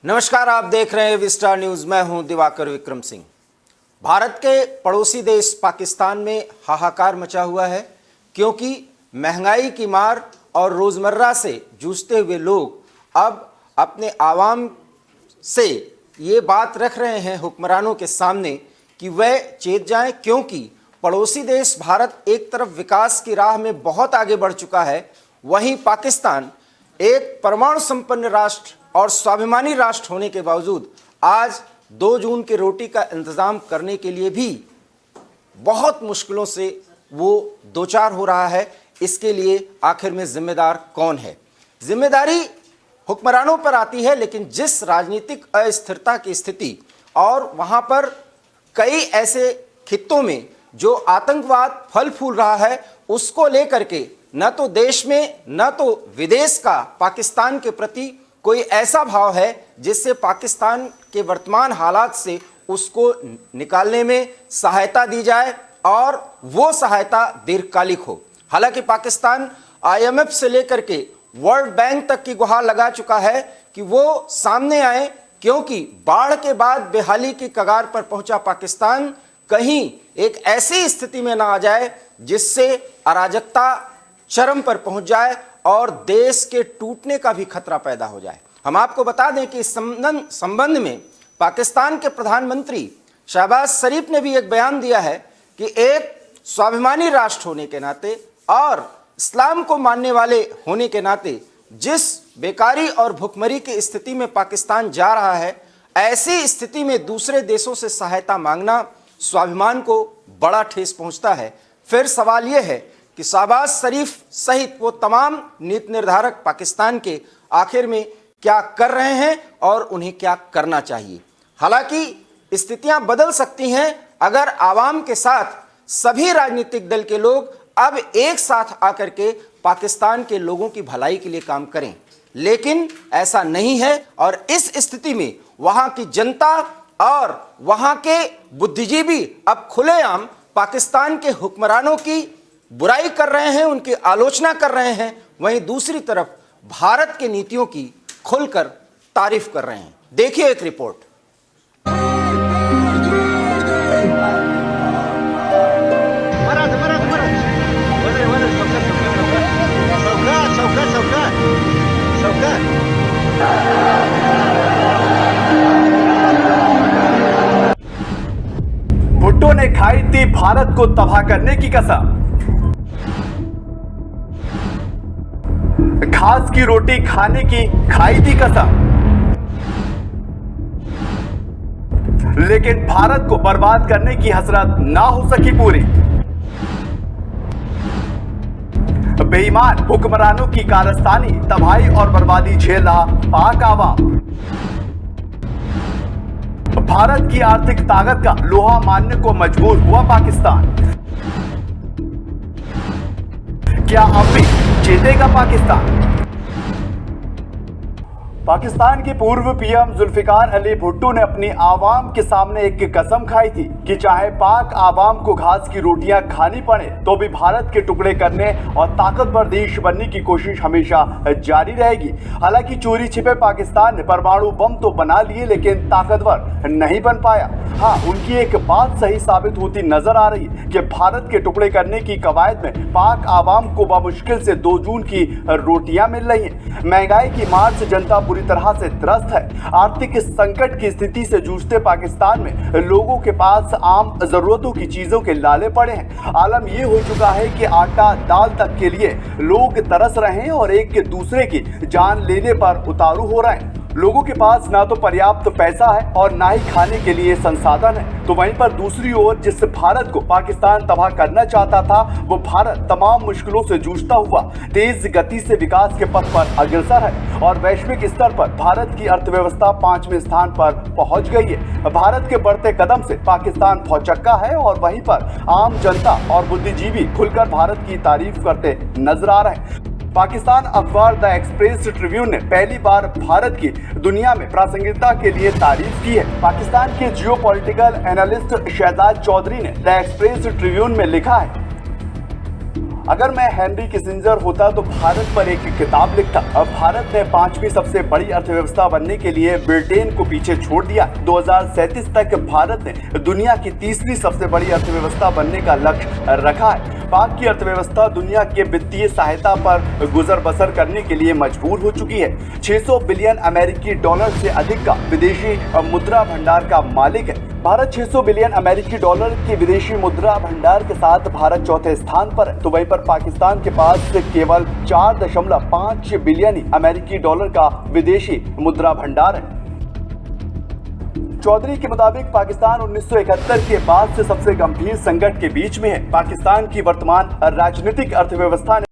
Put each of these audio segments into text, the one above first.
नमस्कार, आप देख रहे हैं विस्टार न्यूज। मैं हूं दिवाकर विक्रम सिंह। भारत के पड़ोसी देश पाकिस्तान में हाहाकार मचा हुआ है क्योंकि महंगाई की मार और रोजमर्रा से जूझते हुए लोग अब अपने आवाम से ये बात रख रहे हैं हुक्मरानों के सामने कि वह चेत जाएं, क्योंकि पड़ोसी देश भारत एक तरफ विकास की राह में बहुत आगे बढ़ चुका है, वहीं पाकिस्तान एक परमाणु संपन्न राष्ट्र और स्वाभिमानी राष्ट्र होने के बावजूद आज 2 जून की रोटी का इंतजाम करने के लिए भी बहुत मुश्किलों से वो दो चार हो रहा है। इसके लिए आखिर में जिम्मेदार कौन है? जिम्मेदारी हुक्मरानों पर आती है, लेकिन जिस राजनीतिक अस्थिरता की स्थिति और वहां पर कई ऐसे खित्तों में जो आतंकवाद फल फूल रहा है, उसको लेकर के न तो देश में न तो विदेश का पाकिस्तान के प्रति कोई ऐसा भाव है जिससे पाकिस्तान के वर्तमान हालात से उसको निकालने में सहायता दी जाए और वो सहायता दीर्घकालिक हो। हालांकि पाकिस्तान IMF से लेकर के वर्ल्ड बैंक तक की गुहार लगा चुका है कि वो सामने आए, क्योंकि बाढ़ के बाद बेहाली की कगार पर पहुंचा पाकिस्तान कहीं एक ऐसी स्थिति में ना आ जाए जिससे अराजकता चरम पर पहुंच जाए और देश के टूटने का भी खतरा पैदा हो जाए। हम आपको बता दें कि इस संबंध में पाकिस्तान के प्रधानमंत्री शहबाज शरीफ ने भी एक बयान दिया है कि एक स्वाभिमानी राष्ट्र होने के नाते और इस्लाम को मानने वाले होने के नाते जिस बेकारी और भुखमरी की स्थिति में पाकिस्तान जा रहा है, ऐसी स्थिति में दूसरे देशों से सहायता मांगना स्वाभिमान को बड़ा ठेस पहुंचता है। फिर सवाल यह है कि शहबाज शरीफ सहित वो तमाम नीति निर्धारक पाकिस्तान के आखिर में क्या कर रहे हैं और उन्हें क्या करना चाहिए। हालांकि स्थितियां बदल सकती हैं अगर आवाम के साथ सभी राजनीतिक दल के लोग अब एक साथ आकर के पाकिस्तान के लोगों की भलाई के लिए काम करें, लेकिन ऐसा नहीं है और इस स्थिति में वहां की जनता और वहां के बुद्धिजीवी अब खुलेआम पाकिस्तान के हुक्मरानों की बुराई कर रहे हैं, उनकी आलोचना कर रहे हैं। वहीं दूसरी तरफ भारत की नीतियों की खुलकर तारीफ कर रहे हैं। देखिए एक रिपोर्ट। भुट्टो ने खाई थी भारत को तबाह करने की कसम। घास की रोटी खाने की खाई थी कसम, लेकिन भारत को बर्बाद करने की हसरत ना हो सकी पूरी। बेईमान हुक्मरानों की कारस्तानी तबाही और बर्बादी झेल रहा पाक आवाम। भारत की आर्थिक ताकत का लोहा मानने को मजबूर हुआ पाकिस्तान। क्या अब भी जीतेगा पाकिस्तान? पाकिस्तान के पूर्व पीएम जुल्फिकार अली भुट्टो ने अपनी आवाम के सामने एक कसम खाई थी कि चाहे पाक आवाम को घास की रोटियां खानी पड़े तो भी भारत के टुकड़े करने और ताकतवर देश बनने की कोशिश हमेशा जारी रहेगी। हालांकि चोरी छिपे पाकिस्तान ने परमाणु बम तो बना लिए, लेकिन ताकतवर नहीं बन पाया। हाँ, उनकी एक बात सही साबित होती नजर आ रही है कि भारत के टुकड़े करने की कवायद में पाक आवाम को बामुश्किल से 2 जून की रोटियां मिल रही हैं। महंगाई की मार से जनता पूरी तरह से त्रस्त है। आर्थिक संकट की स्थिति से जूझते पाकिस्तान में लोगों के पास आम जरूरतों की चीजों के लाले पड़े हैं। आलम यह हो चुका है कि आटा दाल तक के लिए लोग तरस रहे हैं और एक दूसरे की जान लेने पर उतारू हो रहे हैं। लोगों के पास ना तो पर्याप्त पैसा है और ना ही खाने के लिए संसाधन है। तो वहीं पर दूसरी ओर जिस भारत को पाकिस्तान तबाह करना चाहता था, वो भारत तमाम मुश्किलों से जूझता हुआ तेज गति से विकास के पथ पर अग्रसर है और वैश्विक स्तर पर भारत की अर्थव्यवस्था 5वें स्थान पर पहुंच गई है। भारत के बढ़ते कदम से पाकिस्तान भौचक्का है और वहीं पर आम जनता और बुद्धिजीवी खुलकर भारत की तारीफ करते नजर आ रहे हैं। पाकिस्तान अखबार द एक्सप्रेस ट्रिब्यून ने पहली बार भारत की दुनिया में प्रासंगिकता के लिए तारीफ की है। पाकिस्तान के जियोपॉलिटिकल एनालिस्ट शहजाद चौधरी ने द एक्सप्रेस ट्रिब्यून में लिखा है, अगर मैं हेनरी किसिंजर होता तो भारत पर एक किताब लिखता। अब भारत ने 5वीं सबसे बड़ी अर्थव्यवस्था बनने के लिए ब्रिटेन को पीछे छोड़ दिया। 2037 तक भारत ने दुनिया की तीसरी सबसे बड़ी अर्थव्यवस्था बनने का लक्ष्य रखा है। पाक की अर्थव्यवस्था दुनिया के वित्तीय सहायता पर गुजर बसर करने के लिए मजबूर हो चुकी है। 600 बिलियन अमेरिकी डॉलर से अधिक का विदेशी मुद्रा भंडार का मालिक है। भारत 600 बिलियन अमेरिकी डॉलर के विदेशी मुद्रा भंडार के साथ भारत चौथे स्थान पर है, तो वहीं पर पाकिस्तान के पास केवल 4.5 बिलियन अमेरिकी डॉलर का विदेशी मुद्रा भंडार है। चौधरी के मुताबिक पाकिस्तान 1971 के बाद से सबसे गंभीर संकट के बीच में है। पाकिस्तान की वर्तमान राजनीतिक अर्थव्यवस्था ने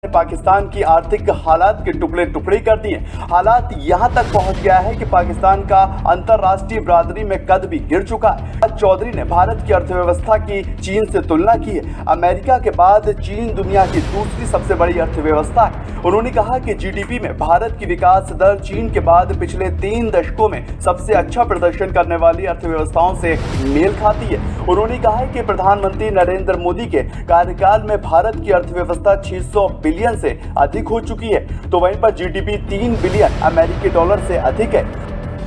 पाकिस्तान की आर्थिक हालात के टुकड़े टुकड़े कर दिए। हालात यहां तक पहुंच गया है कि पाकिस्तान का अंतर्राष्ट्रीय बिरादरी में कद भी गिर चुका है। चौधरी ने भारत की अर्थव्यवस्था की चीन से तुलना की है। अमेरिका के बाद चीन दुनिया की दूसरी सबसे बड़ी अर्थव्यवस्था है। उन्होंने कहा कि जीडीपी में भारत की विकास दर चीन के बाद पिछले 3 दशकों में सबसे अच्छा प्रदर्शन करने वाली अर्थव्यवस्थाओं से मेल खाती है। उन्होंने कहा है कि प्रधानमंत्री नरेंद्र मोदी के कार्यकाल में भारत की अर्थव्यवस्था 600 बिलियन से अधिक हो चुकी है, तो वहीं पर जीडीपी 3 बिलियन अमेरिकी डॉलर से अधिक है।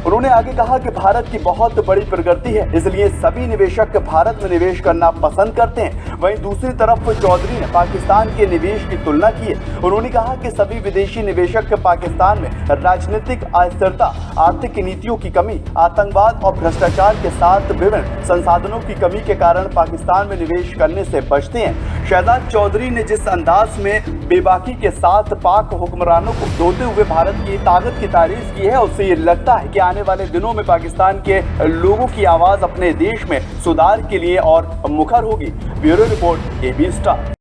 उन्होंने आगे कहा कि भारत की बहुत बड़ी प्रगति है, इसलिए सभी निवेशक भारत में निवेश करना पसंद करते हैं। वहीं दूसरी तरफ चौधरी ने पाकिस्तान के निवेश की तुलना की है। उन्होंने कहा कि सभी विदेशी निवेशक पाकिस्तान में राजनीतिक अस्थिरता, आर्थिक नीतियों की कमी, आतंकवाद और भ्रष्टाचार के साथ विभिन्न संसाधनों की कमी के कारण पाकिस्तान में निवेश करने से बचते हैं। शहजाद चौधरी ने जिस अंदाज में बेबाकी के साथ पाक हुक्मरानों को धोते हुए भारत की ताकत की तारीफ की है, उससे ये लगता है कि आने वाले दिनों में पाकिस्तान के लोगों की आवाज अपने देश में सुधार के लिए और मुखर होगी। Bureau report, AB star.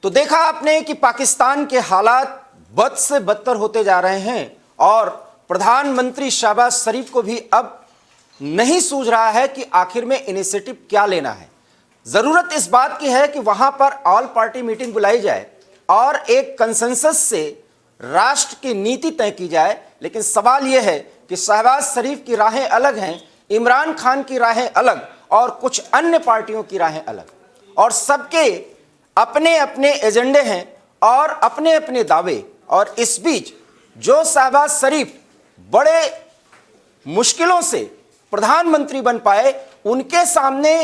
तो देखा आपने कि पाकिस्तान के हालात बद से बदतर होते जा रहे हैं और प्रधानमंत्री शहबाज शरीफ को भी अब नहीं सूझ रहा है कि आखिर में इनिशिएटिव क्या लेना है। जरूरत इस बात की है कि वहां पर ऑल पार्टी मीटिंग बुलाई जाए और एक कंसेंसस से राष्ट्र की नीति तय की जाए। लेकिन सवाल यह है कि शहबाज शरीफ की राहें अलग हैं, इमरान खान की राहें अलग और कुछ अन्य पार्टियों की राहें अलग, और सबके अपने अपने एजेंडे हैं और अपने अपने दावे। और इस बीच जो शहबाज शरीफ बड़े मुश्किलों से प्रधानमंत्री बन पाए, उनके सामने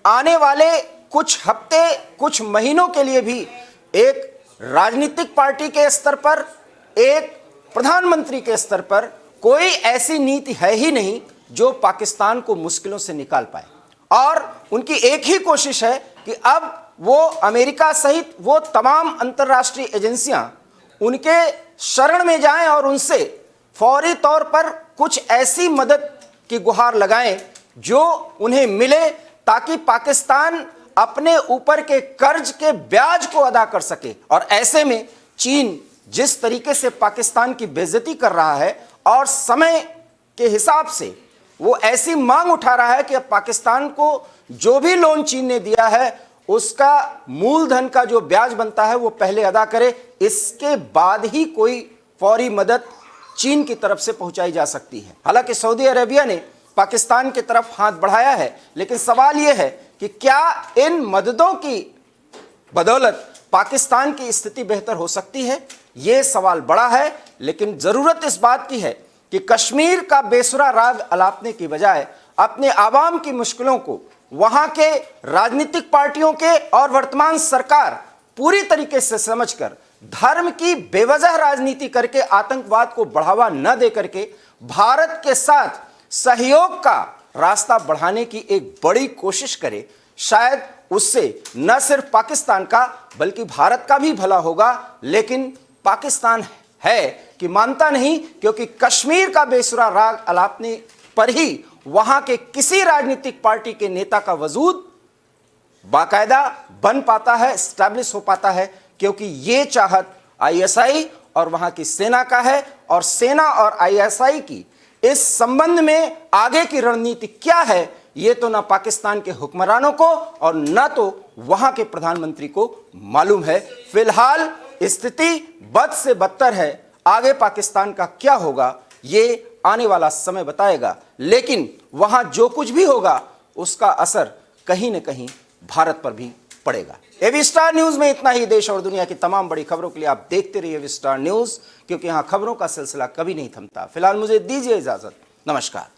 आने वाले कुछ हफ्ते, कुछ महीनों के लिए भी एक राजनीतिक पार्टी के स्तर पर, एक प्रधानमंत्री के स्तर पर कोई ऐसी नीति है ही नहीं जो पाकिस्तान को मुश्किलों से निकाल पाए। और उनकी एक ही कोशिश है कि अब वो अमेरिका सहित वो तमाम अंतर्राष्ट्रीय एजेंसियां उनके शरण में जाएं और उनसे फौरी तौर पर कुछ ऐसी मदद की गुहार लगाएं जो उन्हें मिले, ताकि पाकिस्तान अपने ऊपर के कर्ज के ब्याज को अदा कर सके। और ऐसे में चीन जिस तरीके से पाकिस्तान की बेइज्जती कर रहा है और समय के हिसाब से वो ऐसी मांग उठा रहा है कि अब पाकिस्तान को जो भी लोन चीन ने दिया है उसका मूलधन का जो ब्याज बनता है वो पहले अदा करे, इसके बाद ही कोई फौरी मदद चीन की तरफ से पहुंचाई जा सकती है। हालांकि सऊदी अरेबिया ने पाकिस्तान की तरफ हाथ बढ़ाया है, लेकिन सवाल यह है कि क्या इन मददों की बदौलत पाकिस्तान की स्थिति बेहतर हो सकती है? यह सवाल बड़ा है। लेकिन जरूरत इस बात की है कि कश्मीर का बेसुरा राग अलापने की बजाय अपने आवाम की मुश्किलों को वहां के राजनीतिक पार्टियों के और वर्तमान सरकार पूरी तरीके से समझकर धर्म की बेवजह राजनीति करके आतंकवाद को बढ़ावा न दे करके भारत के साथ सहयोग का रास्ता बढ़ाने की एक बड़ी कोशिश करे। शायद उससे न सिर्फ पाकिस्तान का बल्कि भारत का भी भला होगा। लेकिन पाकिस्तान है कि मानता नहीं, क्योंकि कश्मीर का बेसुरा राग अलापने पर ही वहां के किसी राजनीतिक पार्टी के नेता का वजूद बाकायदा बन पाता है, स्टैब्लिश हो पाता है, क्योंकि ये चाहत आईएसआई और वहां की सेना का है। और सेना और आईएसआई की इस संबंध में आगे की रणनीति क्या है, ये तो ना पाकिस्तान के हुक्मरानों को और ना तो वहां के प्रधानमंत्री को मालूम है। फिलहाल स्थिति बद से बदतर है। आगे पाकिस्तान का क्या होगा ये आने वाला समय बताएगा। लेकिन वहां जो कुछ भी होगा उसका असर कहीं न कहीं भारत पर भी पड़ेगा। एवी स्टार न्यूज में इतना ही। देश और दुनिया की तमाम बड़ी खबरों के लिए आप देखते रहिए एवी स्टार न्यूज, क्योंकि यहां खबरों का सिलसिला कभी नहीं थमता। फिलहाल मुझे दीजिए इजाजत। नमस्कार।